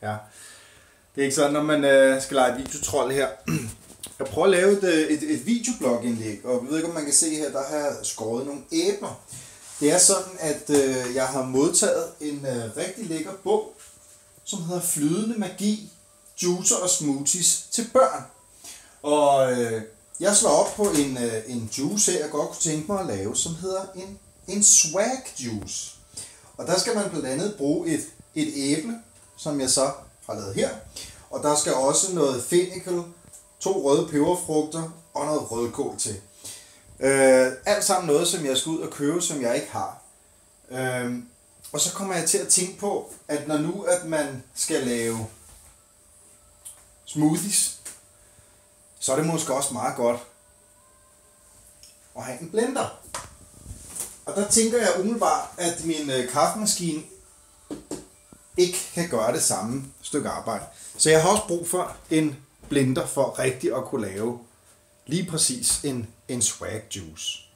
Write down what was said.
Ja. Det er ikke sådan, når man skal lege videotrold her. Jeg prøver at lave et videoblogindlæg, og jeg ved ikke, om man kan se her, der har jeg skåret nogle æbler. Det er sådan, at jeg har modtaget en rigtig lækker bog, som hedder Flydende Magi, Juicer og Smoothies til børn. Og jeg slår op på en juice her, jeg godt kunne tænke mig at lave, som hedder en swag juice. Og der skal man blandt andet bruge et æble, som jeg så har lavet her. Og der skal også noget fennikel, 2 røde peberfrugter og noget rødkål til. Alt sammen noget, som jeg skal ud og købe, som jeg ikke har. Og så kommer jeg til at tænke på, at når nu at man skal lave smoothies, så er det måske også meget godt at have en blender. Og der tænker jeg umiddelbart, at min kaffemaskine ikke kan gøre det samme stykke arbejde. Så jeg har også brug for en blender for rigtig at kunne lave lige præcis en swag juice.